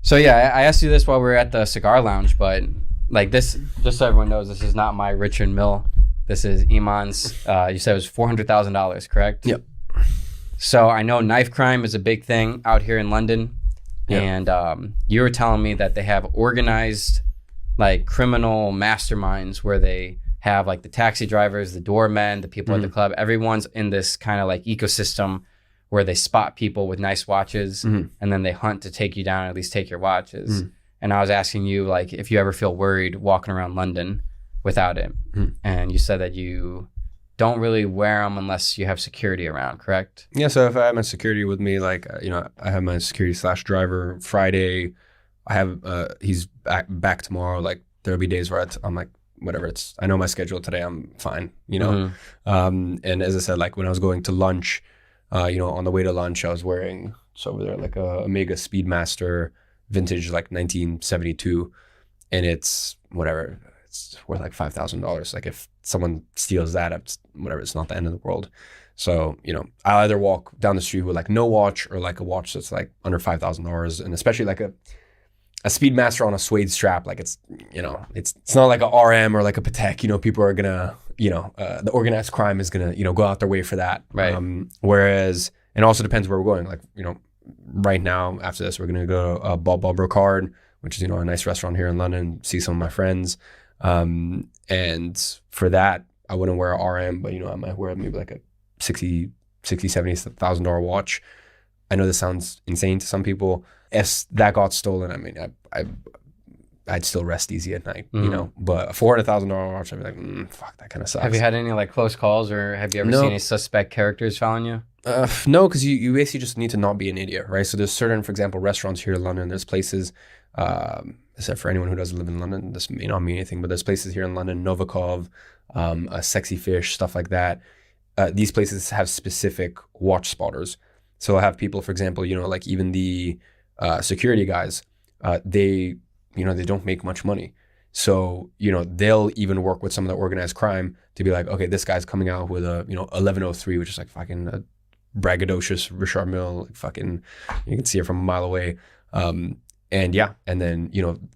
So yeah, I asked you this while we were at the cigar lounge, but like this, just so everyone knows, this is not my Richard Mill. This is Iman's. You said it was $400,000, correct? Yep. So I know knife crime is a big thing out here in London, Yep. and you were telling me that they have organized like criminal masterminds where they have like the taxi drivers, the doormen, the people at the club. Everyone's in this kind of like ecosystem where they spot people with nice watches and then they hunt to take you down, or at least take your watches. And I was asking you like if you ever feel worried walking around London without it. And you said that you don't really wear them unless you have security around, correct? Yeah, so if I have my security with me, like, I have my security / driver Friday. I have, he's back tomorrow. Like, there'll be days where I'm like, whatever, I know my schedule today, I'm fine, And as I said, like when I was going to lunch, on the way to lunch, I was wearing, it's over there, like a Omega Speedmaster vintage, like 1972. And it's whatever, it's worth like $5,000. Like if someone steals that, it's whatever, it's not the end of the world. So, I'll either walk down the street with like no watch or like a watch that's like under $5,000. And especially like a Speedmaster on a suede strap, like it's not like a RM or like a Patek, people are gonna, the organized crime is gonna, go out their way for that. Right. Whereas, it also depends where we're going. Like, right now after this, we're gonna go to Bob Brocard, which is, a nice restaurant here in London, see some of my friends. And for that, I wouldn't wear a RM, but, I might wear maybe like a $70,000 watch. I know this sounds insane to some people. If that got stolen, I mean, I'd still rest easy at night, But a $400,000 watch, I'd be like, fuck, that kind of sucks. Have you had any like close calls, or have you ever seen any suspect characters following you? No, because you basically just need to not be an idiot, right? So there's certain, for example, restaurants here in London. There's places, except for anyone who doesn't live in London, this may not mean anything, but there's places here in London, Novikov, a Sexy Fish, stuff like that. These places have specific watch spotters. So I'll have people, for example, like even the security guys, they don't make much money. So, they'll even work with some of the organized crime to be like, okay, this guy's coming out with a, 1103, which is like fucking braggadocious Richard Mill, like fucking, you can see it from a mile away. And then,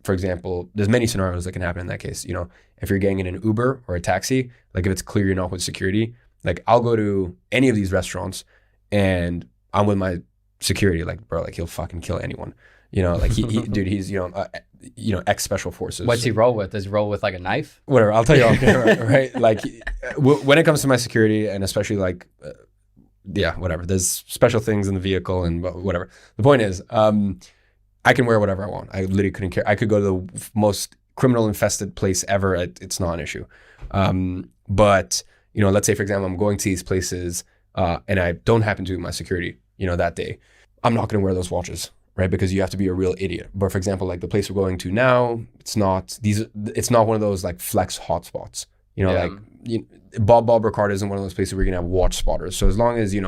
for example, there's many scenarios that can happen in that case. If you're getting in an Uber or a taxi, like if it's clear you're not with security, like I'll go to any of these restaurants and I'm with my security, like, bro, like he'll fucking kill anyone. Like he dude, he's, ex special forces. What's he roll with? Does he roll with like a knife? Whatever, I'll tell you off camera, right? Like when it comes to my security, and especially like, whatever, there's special things in the vehicle and whatever. The point is, I can wear whatever I want. I literally couldn't care. I could go to the most criminal infested place ever. It's not an issue. But, let's say, for example, I'm going to these places and I don't happen to do my security, that day. I'm not going to wear those watches, right? Because you have to be a real idiot. But for example, like the place we're going to now, it's not one of those like flex hotspots, Bob Ricard isn't one of those places where you're going to have watch spotters. So as long as, you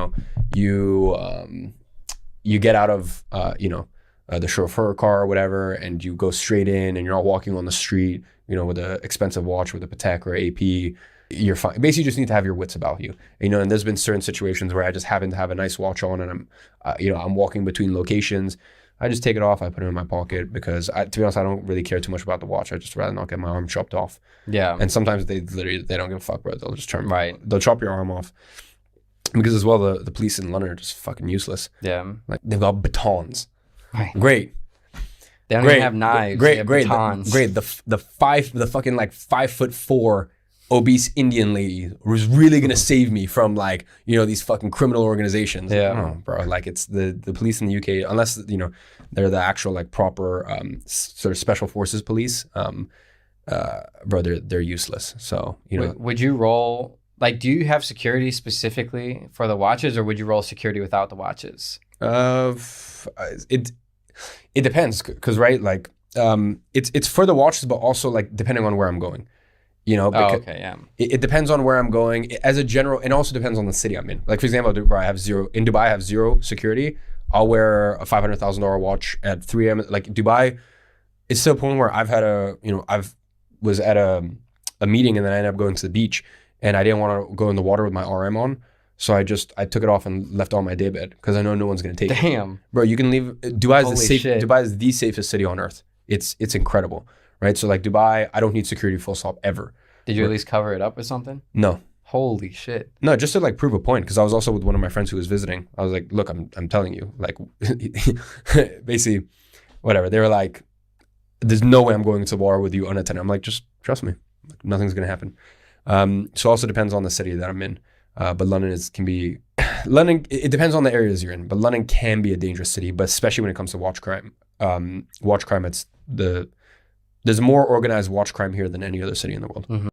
get out of, the chauffeur car or whatever, and you go straight in and you're not walking on the street, with an expensive watch with a Patek or AP, you're fine. Basically, you just need to have your wits about you, and there's been certain situations where I just happen to have a nice watch on and I'm walking between locations. I just take it off. I put it in my pocket because to be honest, I don't really care too much about the watch. I just rather not get my arm chopped off. Yeah. And sometimes they don't give a fuck, bro. They'll just they'll chop your arm off. Because as well, the police in London are just fucking useless. Yeah. Like they've got batons. Right. Great. They don't even have knives. Great. The fucking like 5'4" obese Indian lady was really gonna save me from like these fucking criminal organizations. Yeah, bro. Like it's the police in the UK, unless they're the actual like proper sort of special forces police. Bro, they're useless. So would you roll? Like, do you have security specifically for the watches, or would you roll security without the watches? It depends, because right, like it's for the watches, but also like depending on where I'm going. It depends on where I'm going as a general, and also depends on the city I'm in. Like for example, Dubai, I have zero security. I'll wear a $500,000 watch at 3 a.m. Like Dubai, it's to a point where I've had was at a meeting and then I ended up going to the beach and I didn't want to go in the water with my RM on. So I took it off and left all my daybed because I know no one's gonna take it. Damn. Bro, you can leave. Dubai Holy is shit. Dubai is the safest city on earth. It's incredible, right? So like Dubai, I don't need security full stop ever. Did you at least cover it up with something? No. Holy shit. No, just to like prove a point, because I was also with one of my friends who was visiting. I was like, look, I'm telling you, like, basically, whatever. They were like, there's no way I'm going to war with you unattended. I'm like, just trust me, like, nothing's gonna happen. So also depends on the city that I'm in. But London can be, London. It depends on the areas you're in. But London can be a dangerous city, but especially when it comes to watch crime. Watch crime, there's more organized watch crime here than any other city in the world.